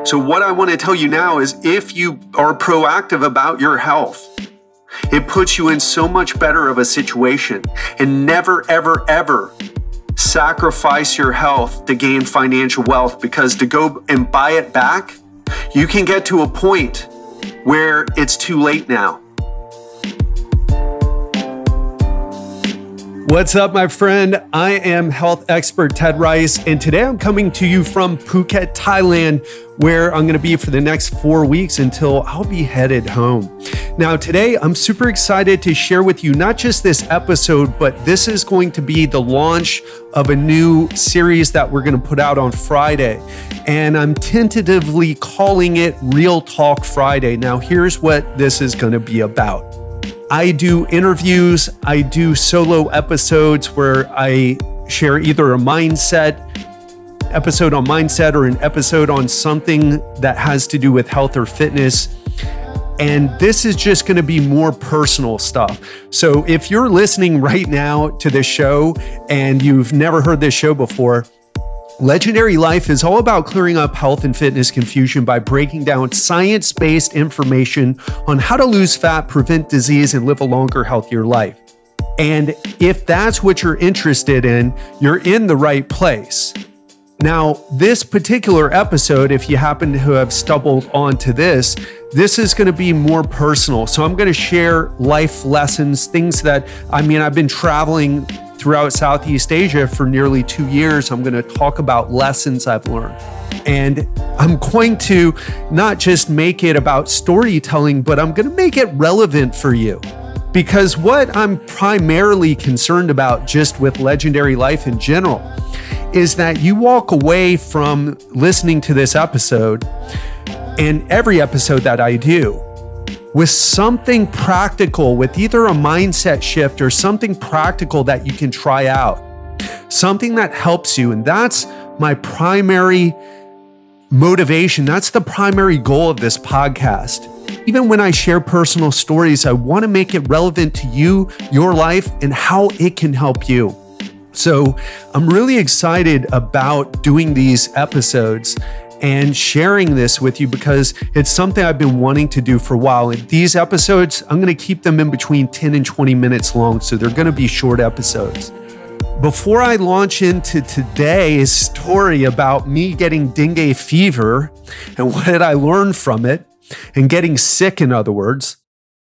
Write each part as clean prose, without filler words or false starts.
So what I want to tell you now is if you are proactive about your health, it puts you in so much better of a situation. And never, ever, ever sacrifice your health to gain financial wealth, because to go and buy it back, you can get to a point where it's too late now. What's up, my friend? I am health expert Ted Ryce, and today I'm coming to you from Phuket, Thailand, where I'm going to be for the next 4 weeks until I'll be headed home. Now, today I'm super excited to share with you not just this episode, but this is going to be the launch of a new series that we're going to put out on Friday. And I'm tentatively calling it Real Talk Friday. Now, here's what this is going to be about. I do interviews, I do solo episodes where I share either a episode on mindset or an episode on something that has to do with health or fitness. And this is just going to be more personal stuff. So if you're listening right now to this show and you've never heard this show before, Legendary Life is all about clearing up health and fitness confusion by breaking down science-based information on how to lose fat, prevent disease, and live a longer, healthier life. And if that's what you're interested in, you're in the right place. Now, this particular episode, if you happen to have stumbled onto this is going to be more personal. So I'm going to share life lessons, things that, I've been traveling throughout Southeast Asia for nearly 2 years. I'm going to talk about lessons I've learned. And I'm going to not just make it about storytelling, but I'm going to make it relevant for you. Because what I'm primarily concerned about just with Legendary Life in general is that you walk away from listening to this episode and every episode that I do with something practical, with either a mindset shift or something practical that you can try out, something that helps you. And that's my primary motivation. That's the primary goal of this podcast. Even when I share personal stories, I want to make it relevant to you, your life, and how it can help you. So I'm really excited about doing these episodes and sharing this with you because it's something I've been wanting to do for a while. And these episodes, I'm going to keep them in between 10 and 20 minutes long, so they're going to be short episodes. Before I launch into today's story about me getting dengue fever and what did I learn from it, and getting sick, in other words,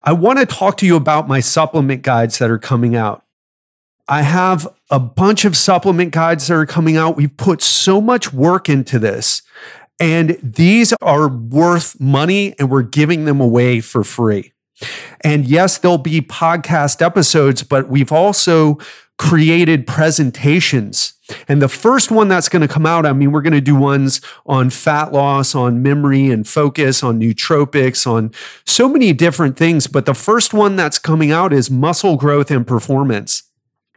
I want to talk to you about my supplement guides that are coming out. I have a bunch of supplement guides that are coming out. We've put so much work into this. And these are worth money, and we're giving them away for free. And yes, there'll be podcast episodes, but we've also created presentations. And the first one that's going to come out, we're going to do ones on fat loss, on memory and focus, on nootropics, on so many different things. But the first one that's coming out is muscle growth and performance.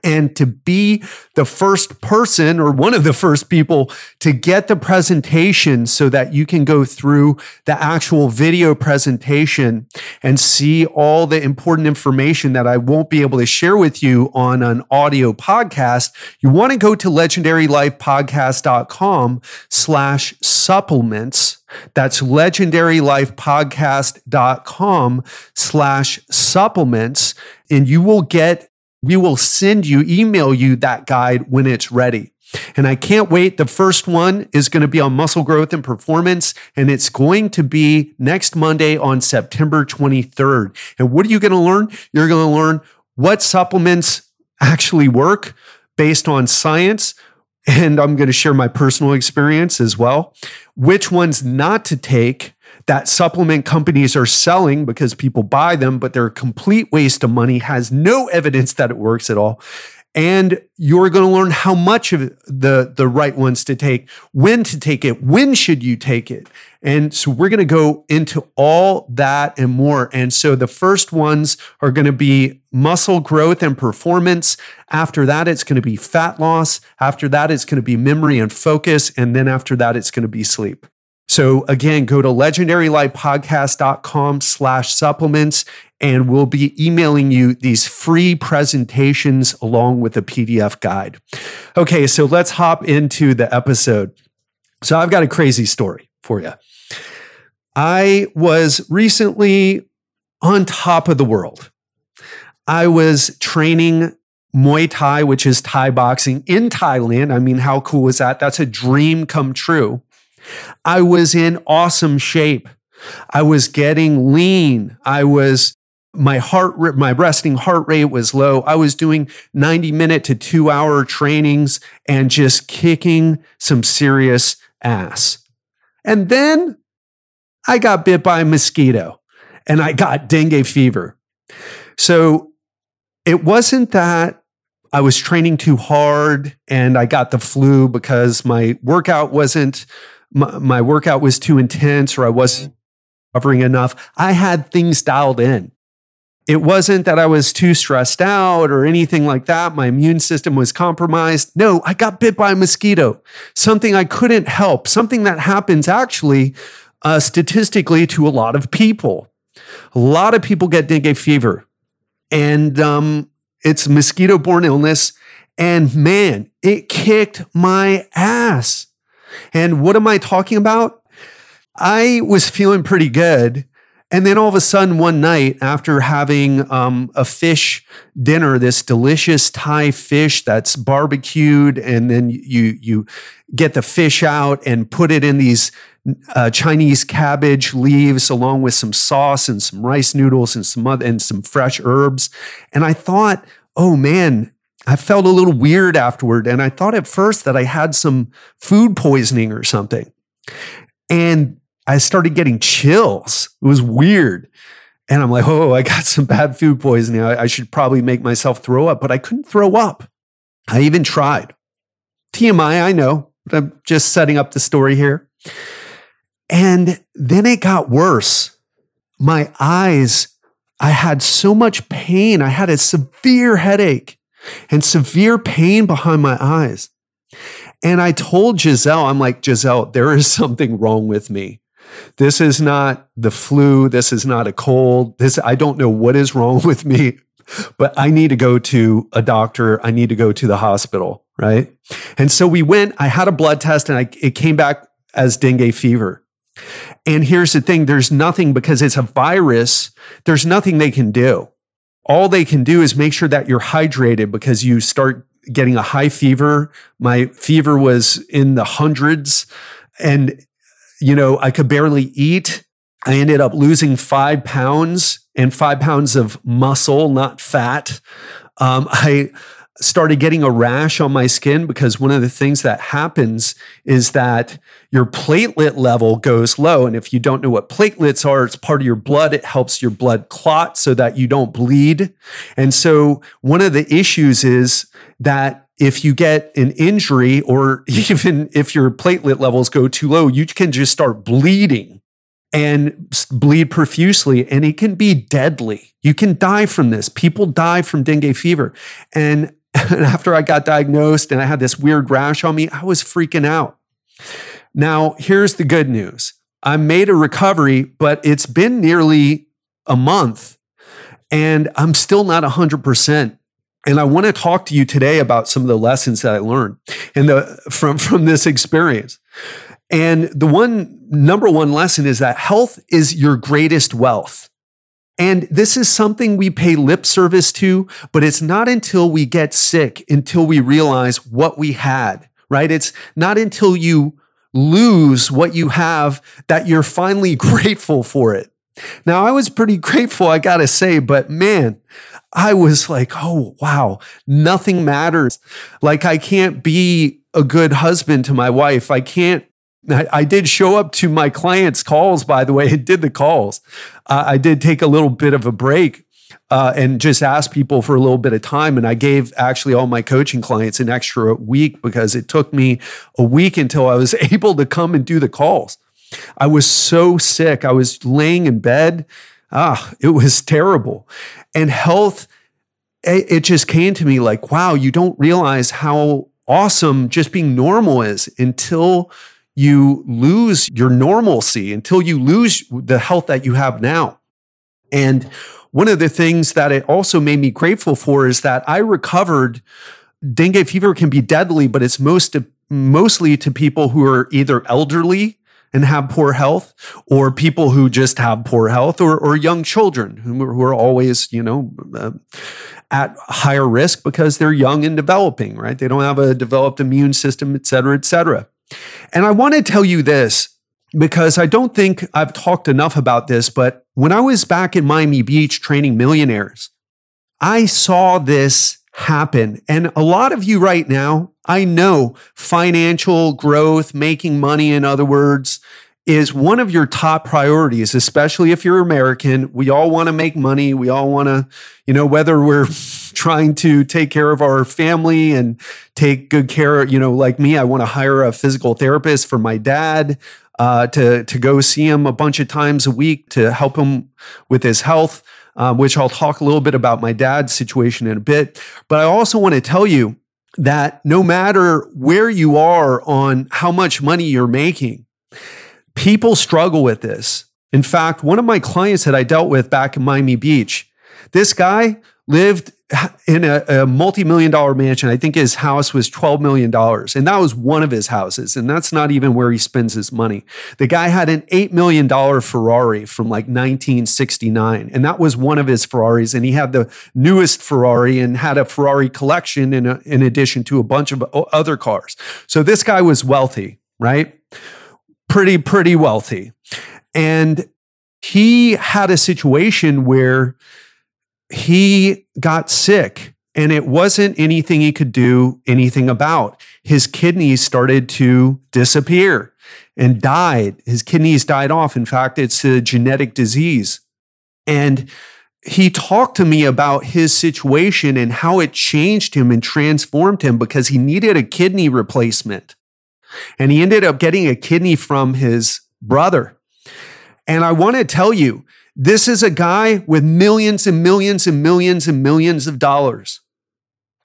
And to be the first person or one of the first people to get the presentation so that you can go through the actual video presentation and see all the important information that I won't be able to share with you on an audio podcast, you want to go to legendarylifepodcast.com/supplements. That's legendarylifepodcast.com/supplements. And we will email you that guide when it's ready. And I can't wait. The first one is going to be on muscle growth and performance, and it's going to be next Monday on September 23rd. And what are you going to learn? You're going to learn what supplements actually work based on science. And I'm going to share my personal experience as well. Which ones not to take that supplement companies are selling because people buy them, but they're a complete waste of money, has no evidence that it works at all. And you're going to learn how much of the right ones to take, when to take it, when should you take it. And so we're going to go into all that and more. And so the first ones are going to be muscle growth and performance. After that, it's going to be fat loss. After that, it's going to be memory and focus. And then after that, it's going to be sleep. So again, go to legendarylifepodcast.com/supplements, and we'll be emailing you these free presentations along with a PDF guide. Okay, so let's hop into the episode. So I've got a crazy story for you. I was recently on top of the world. I was training Muay Thai, which is Thai boxing in Thailand. I mean, how cool is that? That's a dream come true. I was in awesome shape. I was getting lean. My resting heart rate was low. I was doing 90-minute to 2-hour trainings and just kicking some serious ass. And then I got bit by a mosquito and I got dengue fever. So it wasn't that I was training too hard and I got the flu because my workout was too intense or I wasn't covering enough. I had things dialed in. It wasn't that I was too stressed out or anything like that. My immune system was compromised. No, I got bit by a mosquito, something I couldn't help, something that happens actually statistically to a lot of people. A lot of people get dengue fever, and it's a mosquito-borne illness. And man, it kicked my ass. And what am I talking about? I was feeling pretty good. And then all of a sudden one night after having a fish dinner, this delicious Thai fish that's barbecued, and then you get the fish out and put it in these Chinese cabbage leaves along with some sauce and some rice noodles and some fresh herbs. And I thought, oh man, I felt a little weird afterward. And I thought at first that I had some food poisoning or something. And I started getting chills. It was weird. And I'm like, oh, I got some bad food poisoning. I should probably make myself throw up, but I couldn't throw up. I even tried. TMI, I know, but I'm just setting up the story here. And then it got worse. My eyes, I had so much pain. I had a severe headache and severe pain behind my eyes. And I told Giselle, I'm like, Giselle, there is something wrong with me. This is not the flu. This is not a cold. I don't know what is wrong with me, but I need to go to a doctor. I need to go to the hospital, right? And so we went, I had a blood test and it came back as dengue fever. And here's the thing, there's nothing, because it's a virus, there's nothing they can do. All they can do is make sure that you're hydrated, because you start getting a high fever. My fever was in the hundreds, and I could barely eat. I ended up losing 5 pounds and 5 pounds of muscle, not fat. I started getting a rash on my skin because one of the things that happens is that your platelet level goes low. And if you don't know what platelets are, it's part of your blood. It helps your blood clot so that you don't bleed. And so one of the issues is that if you get an injury, or even if your platelet levels go too low, you can just start bleeding and bleed profusely, and it can be deadly. You can die from this. People die from dengue fever. And after I got diagnosed and I had this weird rash on me, I was freaking out. Now, here's the good news. I made a recovery, but it's been nearly a month and I'm still not 100%. And I want to talk to you today about some of the lessons that I learned from this experience. And the number one lesson is that health is your greatest wealth. And this is something we pay lip service to, but it's not until we get sick, until we realize what we had, right? It's not until you lose what you have that you're finally grateful for it. Now, I was pretty grateful, I gotta say, but man, I was like, oh, wow, nothing matters. Like, I can't be a good husband to my wife. I did show up to my clients' calls, by the way. I did the calls. I did take a little bit of a break and just ask people for a little bit of time. And I gave actually all my coaching clients an extra week because it took me a week until I was able to come and do the calls. I was so sick. I was laying in bed. It was terrible. And health, it just came to me like, wow, you don't realize how awesome just being normal is until you lose your normalcy, until you lose the health that you have now. And one of the things that it also made me grateful for is that I recovered. Dengue fever can be deadly, but it's mostly to people who are either elderly, and have poor health, or people who just have poor health, or young children who are always, at higher risk because they're young and developing, right? They don't have a developed immune system, et cetera, et cetera. And I want to tell you this because I don't think I've talked enough about this, but when I was back in Miami Beach training millionaires, I saw this happen. And a lot of you right now, I know financial growth, making money, in other words, is one of your top priorities, especially if you're American. We all want to make money. We all want to, whether we're trying to take care of our family and take good care, like me, I want to hire a physical therapist for my dad to go see him a bunch of times a week to help him with his health, which I'll talk a little bit about my dad's situation in a bit. But I also want to tell you that no matter where you are on how much money you're making, people struggle with this. In fact, one of my clients that I dealt with back in Miami Beach, this guy lived in a multi-million-dollar mansion. I think his house was $12 million. And that was one of his houses. And that's not even where he spends his money. The guy had an $8 million Ferrari from like 1969. And that was one of his Ferraris. And he had the newest Ferrari and had a Ferrari collection in addition to a bunch of other cars. So this guy was wealthy, right? Pretty wealthy. And he had a situation where he got sick and it wasn't anything he could do anything about. His kidneys started to disappear and died. His kidneys died off. In fact, it's a genetic disease. And he talked to me about his situation and how it changed him and transformed him because he needed a kidney replacement. And he ended up getting a kidney from his brother. And I want to tell you, this is a guy with millions and millions and millions and millions of dollars.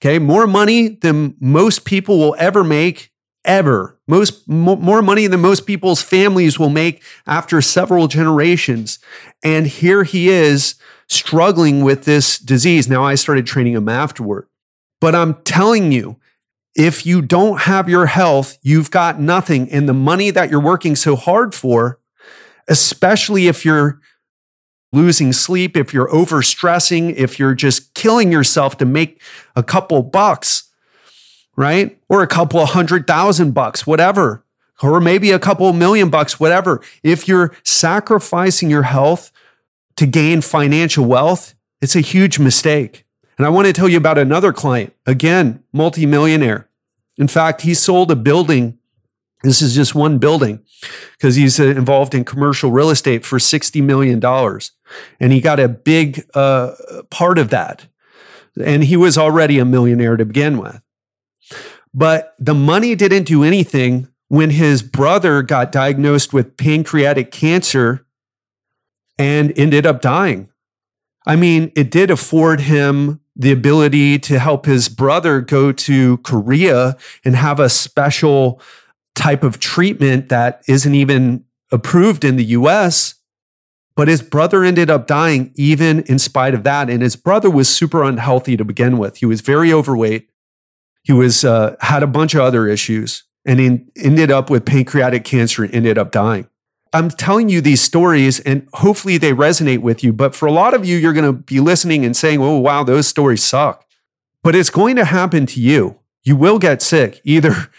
Okay, more money than most people will ever make, ever. More money than most people's families will make after several generations. And here he is struggling with this disease. Now, I started training him afterward. But I'm telling you, if you don't have your health, you've got nothing. And the money that you're working so hard for, especially if you're losing sleep, if you're overstressing, if you're just killing yourself to make a couple bucks, right? Or a couple $100,000, whatever, or maybe a couple $1,000,000, whatever. If you're sacrificing your health to gain financial wealth, it's a huge mistake. And I want to tell you about another client, again, multimillionaire. In fact, he sold a building. This is just one building because he's involved in commercial real estate for $60 million. And he got a big part of that. And he was already a millionaire to begin with. But the money didn't do anything when his brother got diagnosed with pancreatic cancer and ended up dying. I mean, it did afford him the ability to help his brother go to Korea and have a special type of treatment that isn't even approved in the US. But his brother ended up dying even in spite of that. And his brother was super unhealthy to begin with. He was very overweight. He was had a bunch of other issues and he ended up with pancreatic cancer and ended up dying. I'm telling you these stories and hopefully they resonate with you. But for a lot of you, you're going to be listening and saying, oh, wow, those stories suck. But it's going to happen to you. You will get sick. Either,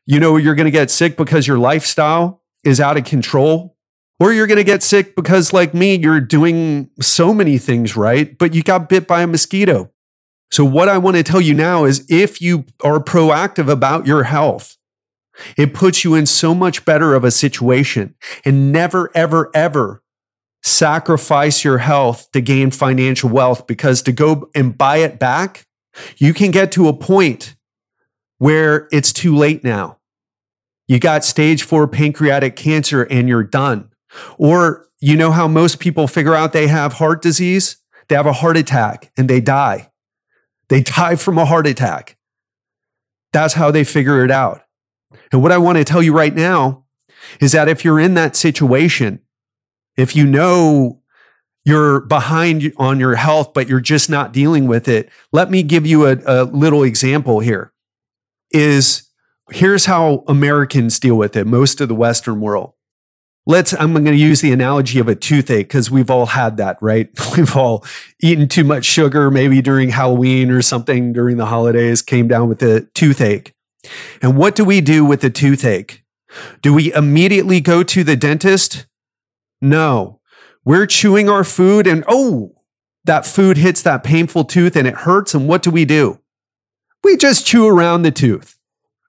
you're going to get sick because your lifestyle is out of control, or you're going to get sick because, like me, you're doing so many things right, but you got bit by a mosquito. So what I want to tell you now is if you are proactive about your health, it puts you in so much better of a situation. And never, ever, ever sacrifice your health to gain financial wealth, because to go and buy it back, you can get to a point where it's too late now. You got stage 4 pancreatic cancer and you're done. Or you know how most people figure out they have heart disease? They have a heart attack and they die. They die from a heart attack. That's how they figure it out. And what I want to tell you right now is that if you're in that situation, if you know you're behind on your health, but you're just not dealing with it, let me give you a little example here. Here's how Americans deal with it, most of the Western world. I'm going to use the analogy of a toothache because we've all had that, right? We've all eaten too much sugar, maybe during Halloween or something during the holidays, came down with a toothache. And what do we do with the toothache? Do we immediately go to the dentist? No. We're chewing our food and that food hits that painful tooth and it hurts. And what do? We just chew around the tooth.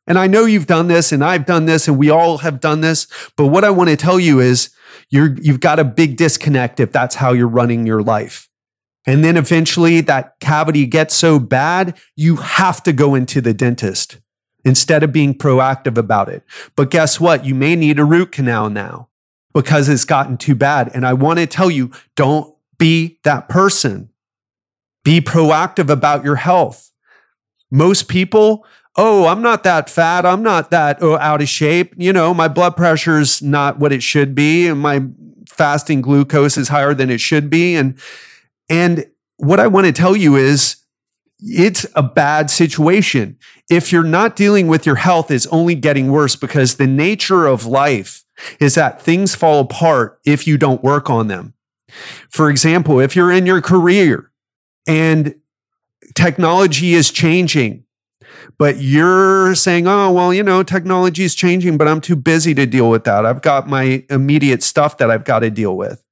And I know you've done this and I've done this and we all have done this. But what I want to tell you is you've got a big disconnect if that's how you're running your life. And then eventually that cavity gets so bad, you have to go into the dentist instead of being proactive about it. But guess what? You may need a root canal now because it's gotten too bad. And I want to tell you, don't be that person. Be proactive about your health. Most people, I'm not that fat. I'm not that out of shape. My blood pressure is not what it should be. And my fasting glucose is higher than it should be. And what I want to tell you is it's a bad situation. If you're not dealing with your health, it's only getting worse because the nature of life is that things fall apart if you don't work on them. For example, if you're in your career and technology is changing, but you're saying, technology is changing, but I'm too busy to deal with that. I've got my immediate stuff that I've got to deal with.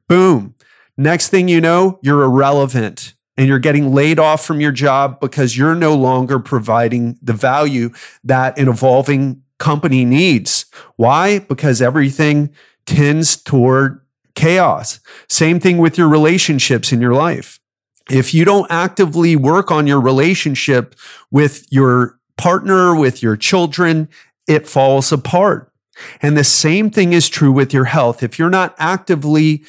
Boom. Next thing you know, you're irrelevant and you're getting laid off from your job because you're no longer providing the value that an evolving company needs. Why? Because everything tends toward chaos. Same thing with your relationships in your life. If you don't actively work on your relationship with your partner, with your children, it falls apart. And the same thing is true with your health. If you're not actively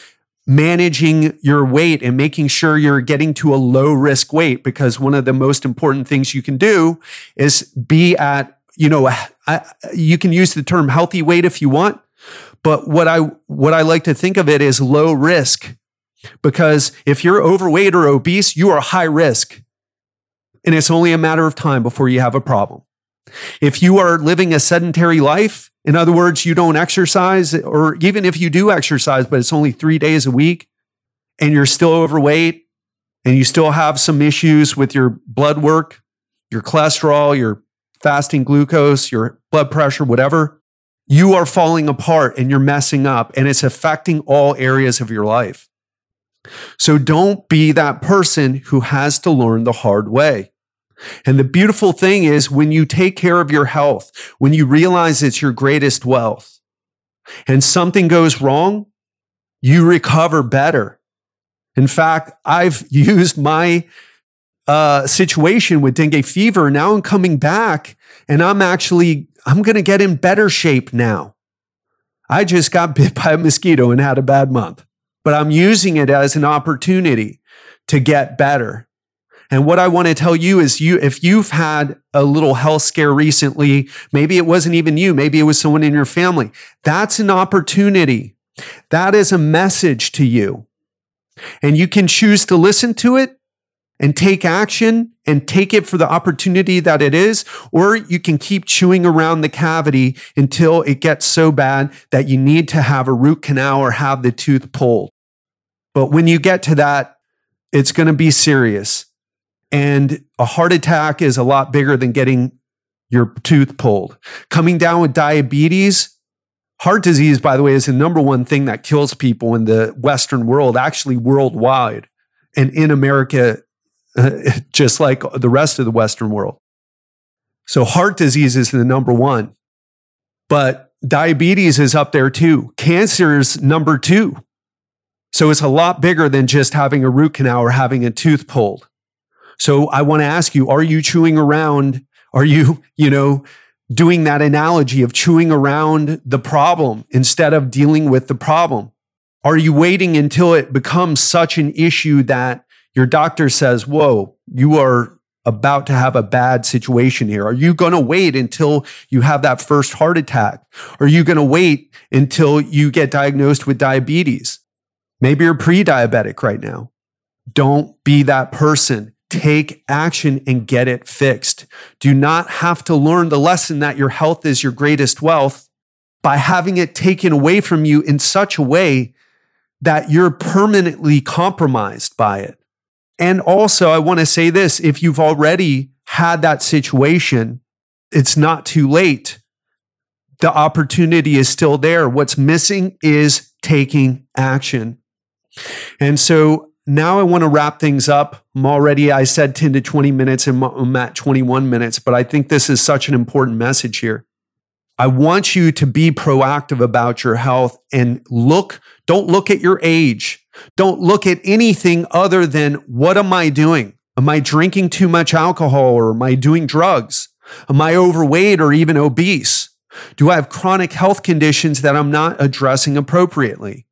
managing your weight and making sure you're getting to a low risk weight, because one of the most important things you can do is be at, you can use the term healthy weight if you want, but what I like to think of it is low risk. Because if you're overweight or obese, you are high risk. And it's only a matter of time before you have a problem. If you are living a sedentary life, in other words, you don't exercise, or even if you do exercise, but it's only 3 days a week, and you're still overweight, and you still have some issues with your blood work, your cholesterol, your fasting glucose, your blood pressure, whatever, you are falling apart and you're messing up, and it's affecting all areas of your life. So don't be that person who has to learn the hard way. And the beautiful thing is when you take care of your health, when you realize it's your greatest wealth, and something goes wrong, you recover better. In fact, I've used my situation with dengue fever. Now I'm coming back and I'm going to get in better shape now. I just got bit by a mosquito and had a bad month. But I'm using it as an opportunity to get better. And what I want to tell you is if you've had a little health scare recently, maybe it wasn't even you, maybe it was someone in your family, that's an opportunity. That is a message to you. And you can choose to listen to it and take action and take it for the opportunity that it is, or you can keep chewing around the cavity until it gets so bad that you need to have a root canal or have the tooth pulled. But when you get to that, it's going to be serious. And a heart attack is a lot bigger than getting your tooth pulled. Coming down with diabetes, heart disease, by the way, is the number one thing that kills people in the Western world, actually worldwide, and in America, just like the rest of the Western world. So heart disease is the number one, but diabetes is up there too. Cancer is number two. So it's a lot bigger than just having a root canal or having a tooth pulled. So I want to ask you, are you chewing around? Are you, doing that analogy of chewing around the problem instead of dealing with the problem? Are you waiting until it becomes such an issue that your doctor says, whoa, you are about to have a bad situation here? Are you going to wait until you have that first heart attack? Are you going to wait until you get diagnosed with diabetes? Maybe you're pre-diabetic right now. Don't be that person. Take action and get it fixed. Do not have to learn the lesson that your health is your greatest wealth by having it taken away from you in such a way that you're permanently compromised by it. And also, I want to say this, if you've already had that situation, it's not too late. The opportunity is still there. What's missing is taking action. And so now I want to wrap things up. I said 10 to 20 minutes and I'm at 21 minutes, but I think this is such an important message here. I want you to be proactive about your health and don't look at your age. Don't look at anything other than, what am I doing? Am I drinking too much alcohol, or am I doing drugs? Am I overweight or even obese? Do I have chronic health conditions that I'm not addressing appropriately?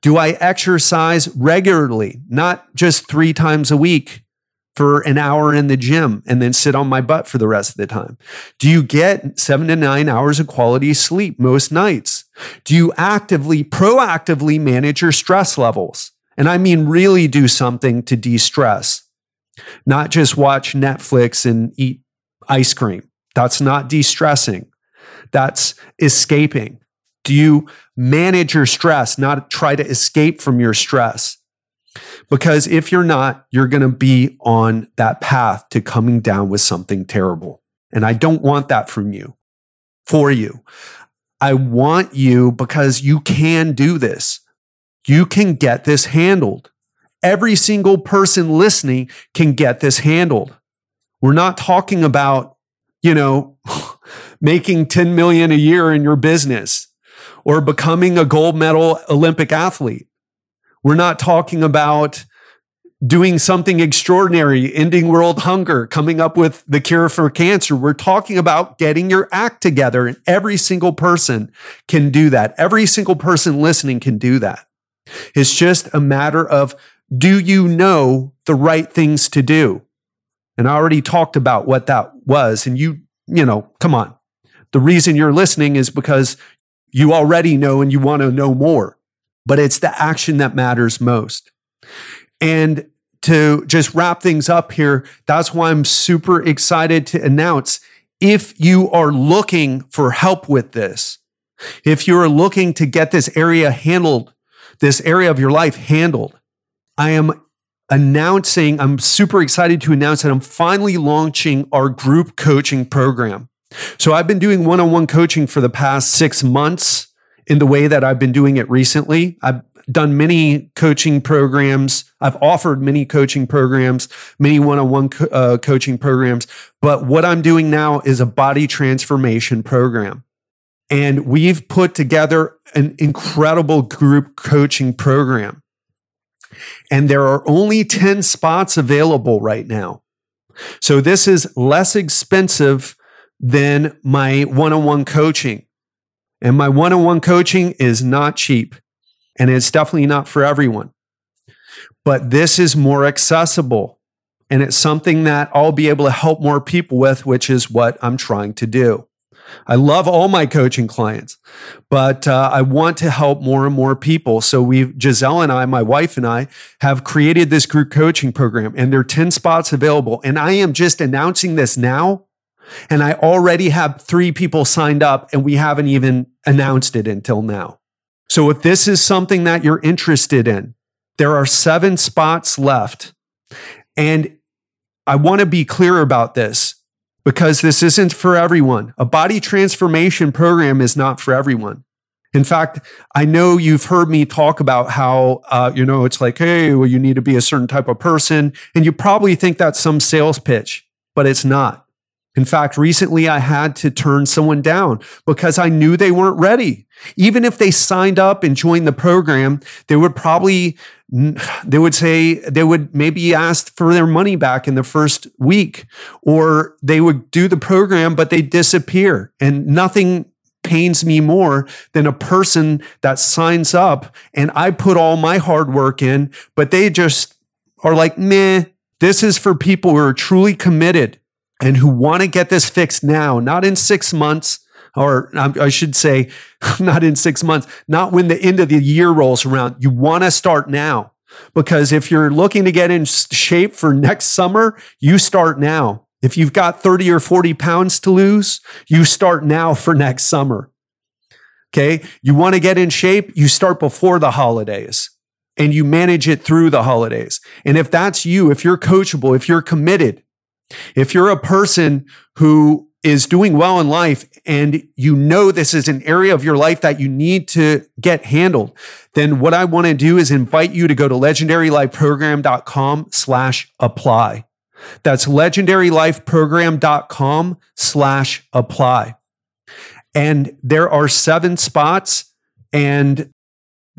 Do I exercise regularly, not just 3 times a week for an hour in the gym and then sit on my butt for the rest of the time? Do you get 7 to 9 hours of quality sleep most nights? Do you proactively manage your stress levels? And I mean really do something to de-stress, not just watch Netflix and eat ice cream. That's not de-stressing. That's escaping. Do you manage your stress, not try to escape from your stress? Because if you're not, you're going to be on that path to coming down with something terrible. And I don't want that from you, for you. I want you, because you can do this. You can get this handled. Every single person listening can get this handled. We're not talking about, making 10 million a year in your business or becoming a gold medal Olympic athlete. We're not talking about doing something extraordinary, ending world hunger, coming up with the cure for cancer. We're talking about getting your act together, and every single person can do that. Every single person listening can do that. It's just a matter of, do you know the right things to do? And I already talked about what that was. And come on. The reason you're listening is because you already know and you want to know more. But it's the action that matters most. And to just wrap things up here, that's why I'm super excited to announce, if you are looking for help with this, if you're looking to get this area handled, this area of your life handled, I'm super excited to announce that I'm finally launching our group coaching program. So I've been doing one-on-one coaching for the past 6 months in the way that I've been doing it recently. I've done many coaching programs. I've offered many coaching programs, many one-on-one coaching programs. But what I'm doing now is a body transformation program. And we've put together an incredible group coaching program. And there are only 10 spots available right now. So this is less expensive than my one-on-one coaching. And my one-on-one coaching is not cheap. And it's definitely not for everyone. But this is more accessible. And it's something that I'll be able to help more people with, which is what I'm trying to do. I love all my coaching clients, but I want to help more and more people. So Giselle and I, my wife and I, have created this group coaching program, and there are 10 spots available. And I am just announcing this now. And I already have 3 people signed up, and we haven't even announced it until now. So if this is something that you're interested in, there are 7 spots left. And I want to be clear about this, because this isn't for everyone. A body transformation program is not for everyone. In fact, I know you've heard me talk about how, it's like, hey, well, you need to be a certain type of person. And you probably think that's some sales pitch, but it's not. In fact, recently I had to turn someone down because I knew they weren't ready. Even if they signed up and joined the program, they would maybe ask for their money back in the first week, or they would do the program, but they disappear. And nothing pains me more than a person that signs up and I put all my hard work in, but they just are like, meh. This is for people who are truly committed and who want to get this fixed now, not in 6 months, or I should say, not in 6 months, not when the end of the year rolls around. You want to start now, because if you're looking to get in shape for next summer, you start now. If you've got 30 or 40 pounds to lose, you start now for next summer. Okay. You want to get in shape, you start before the holidays and you manage it through the holidays. And if that's you, if you're coachable, if you're committed, if you're a person who is doing well in life and you know this is an area of your life that you need to get handled, then what I want to do is invite you to go to legendarylifeprogram.com/apply. That's legendarylifeprogram.com/apply. And there are 7 spots and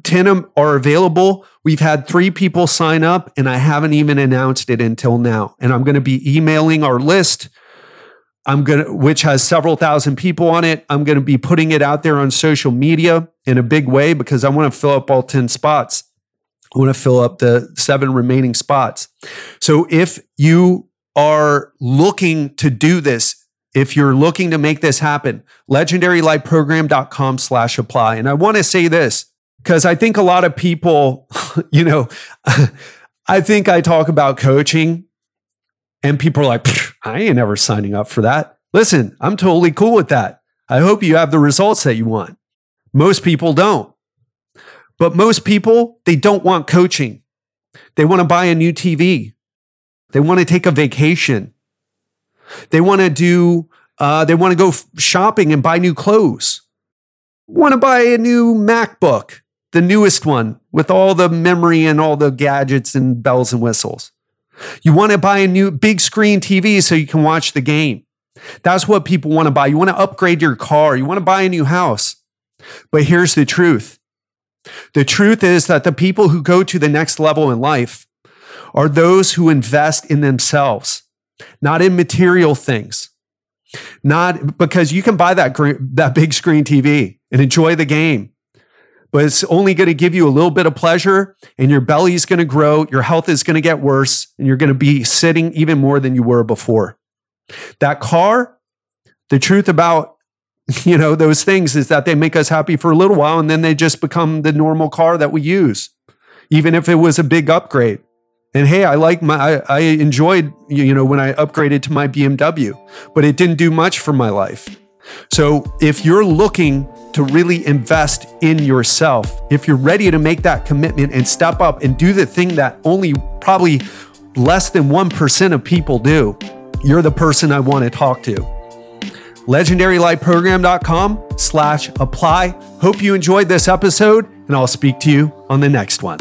10 of them are available. We've had 3 people sign up and I haven't even announced it until now. And I'm going to be emailing our list, which has several thousand people on it. I'm going to be putting it out there on social media in a big way because I want to fill up all 10 spots. I want to fill up the 7 remaining spots. So if you are looking to do this, if you're looking to make this happen, legendarylifeprogram.com/apply. And I want to say this because I think a lot of people, I think I talk about coaching and people are like, I ain't never signing up for that. Listen, I'm totally cool with that. I hope you have the results that you want. Most people don't. But most people, they don't want coaching. They want to buy a new TV. They want to take a vacation. They want to go shopping and buy new clothes. Want to buy a new MacBook, the newest one with all the memory and all the gadgets and bells and whistles. You want to buy a new big screen TV so you can watch the game. That's what people want to buy. You want to upgrade your car. You want to buy a new house. But here's the truth. The truth is that the people who go to the next level in life are those who invest in themselves, not in material things. Not because you can buy that big screen TV and enjoy the game, but it's only going to give you a little bit of pleasure and your belly is going to grow, your health is going to get worse, and you're going to be sitting even more than you were before. That car, the truth about those things is that they make us happy for a little while and then they just become the normal car that we use, even if it was a big upgrade. And hey, I enjoyed, when I upgraded to my BMW, but it didn't do much for my life. So if you're looking to really invest in yourself, if you're ready to make that commitment and step up and do the thing that only probably less than 1% of people do, you're the person I want to talk to. legendarylifeprogram.com/apply. Hope you enjoyed this episode and I'll speak to you on the next one.